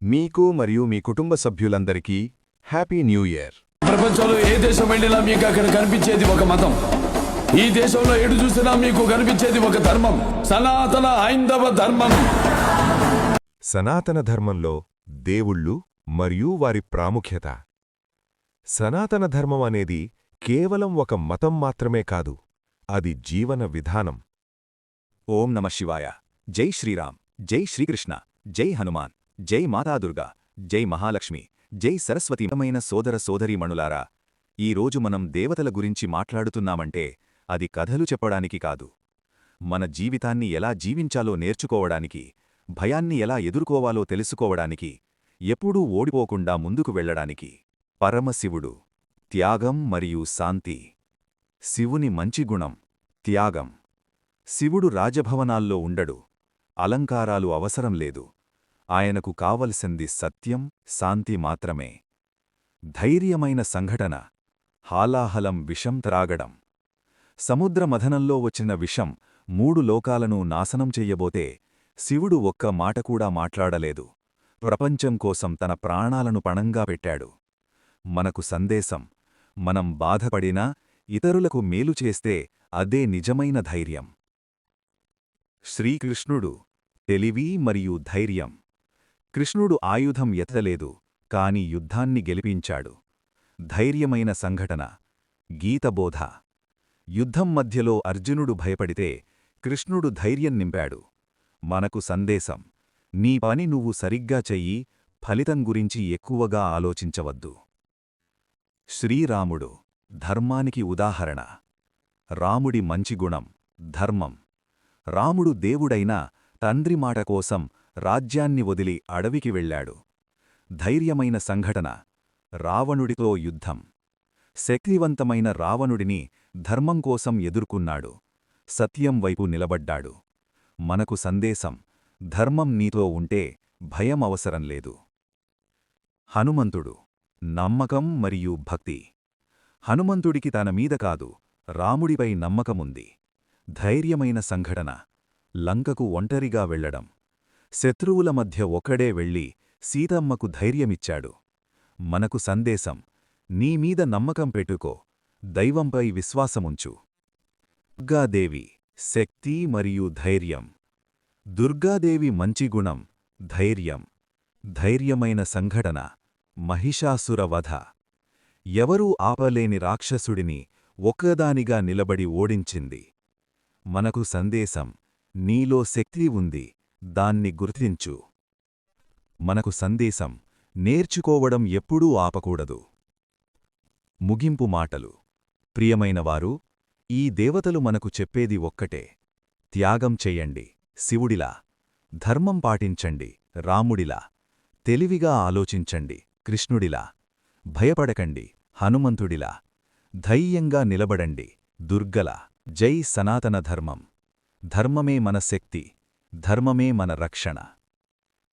మీకు మరియు మీ కుటుంబ సభ్యులందరికీ హ్యాపీ న్యూ ఇయర్. ప్రపంచంలో ఏ దేశం వెళ్ళినా మీకు అక్కడ కనిపించేది ఒక మతం. ఈ దేశంలో ఎటు చూసినా మీకు కనిపించేది ఒక ధర్మం, సనాతన హైందవ ధర్మం. సనాతన ధర్మంలో దేవుళ్ళు మరియు వారి ప్రాముఖ్యత. సనాతన ధర్మం అనేది కేవలం ఒక మతం మాత్రమే కాదు, అది జీవన విధానం. ఓం నమ శివాయ. జై శ్రీరామ్, జై శ్రీకృష్ణ, జై హనుమాన్, జై మాతాదుర్గా, జై మహాలక్ష్మి, జై సరస్వతిమైన సోదర సోదరీమణులారా, ఈరోజు మనం దేవతల గురించి మాట్లాడుతున్నామంటే అది కథలు చెప్పడానికి కాదు, మన జీవితాన్ని ఎలా జీవించాలో నేర్చుకోవడానికి, భయాన్ని ఎలా ఎదుర్కోవాలో తెలుసుకోవడానికి, ఎప్పుడూ ఓడిపోకుండా ముందుకు వెళ్లడానికి. పరమశివుడు, త్యాగం మరియు శాంతి. శివుని మంచి గుణం త్యాగం. శివుడు రాజభవనాల్లో ఉండడు, అలంకారాలు అవసరం లేదు, ఆయనకు కావలసింది సత్యం, శాంతి మాత్రమే. ధైర్యమైన సంఘటన, హాలాహలం విషం త్రాగడం. సముద్రమథనంలో వచ్చిన విషం 3 లోకాలను నాశనం చెయ్యబోతే శివుడు ఒక్క మాటకూడా మాట్లాడలేదు, ప్రపంచం కోసం తన ప్రాణాలను పణంగా పెట్టాడు. మనకు సందేశం: మనం బాధపడినా ఇతరులకు మేలు చేస్తే అదే నిజమైన ధైర్యం. శ్రీకృష్ణుడు, తెలివి మరియు ధైర్యం. కృష్ణుడు ఆయుధం ఎత్తలేదు, కాని యుద్ధాన్ని గెలిపించాడు. ధైర్యమైన సంఘటన, గీతబోధ. యుద్ధం మధ్యలో అర్జునుడు భయపడితే కృష్ణుడు ధైర్యం నింపాడు. మనకు సందేశం: నీ పని నువ్వు సరిగ్గా చెయ్యి, ఫలితం గురించి ఎక్కువగా ఆలోచించవద్దు. శ్రీరాముడు, ధర్మానికి ఉదాహరణ. రాముడి మంచి గుణం ధర్మం. రాముడు దేవుడైనా తండ్రి మాట కోసం రాజ్యాన్ని వదిలి అడవికి వెళ్ళాడు. ధైర్యమైన సంఘటన, రావణుడితో యుద్ధం. శక్తివంతమైన రావణుడిని ధర్మం కోసం ఎదుర్కొన్నాడు, సత్యం వైపు నిలబడ్డాడు. మనకు సందేశం: ధర్మం నీతో ఉంటే భయం అవసరం లేదు. హనుమంతుడు, నమ్మకం మరియు భక్తి. హనుమంతుడికి తన మీద కాదు, రాముడిపై నమ్మకముంది. ధైర్యమైన సంఘటన, లంకకు ఒంటరిగా వెళ్లడం. శత్రువుల మధ్య ఒక్కడే వెళ్లి సీతమ్మకు ధైర్యమిచ్చాడు. మనకు సందేశం: నీమీద నమ్మకం పెట్టుకో, దైవంపై విశ్వాసముంచు. దుర్గాదేవి, శక్తి మరియు ధైర్యం. దుర్గాదేవి మంచి గుణం ధైర్యం. ధైర్యమైన సంఘటన, మహిషాసుర వధ. ఎవరూ ఆపలేని రాక్షసుడిని ఒక్కదానిగా నిలబడి ఓడించింది. మనకు సందేశం: నీలో శక్తి ఉంది, దాన్ని గుర్తించు. మనకు సందేశం: నేర్చుకోవడం ఎప్పుడూ ఆపకూడదు. ముగింపు మాటలు. ప్రియమైనవారు, ఈ దేవతలు మనకు చెప్పేది ఒక్కటే: త్యాగం చెయ్యండి శివుడిలా, ధర్మం పాటించండి రాముడిలా, తెలివిగా ఆలోచించండి కృష్ణుడిలా, భయపడకండి హనుమంతుడిలా, ధైర్యంగా నిలబడండి దుర్గలా. జై సనాతన ధర్మం. ధర్మమే మన శక్తి, ధర్మమే మన రక్షణ.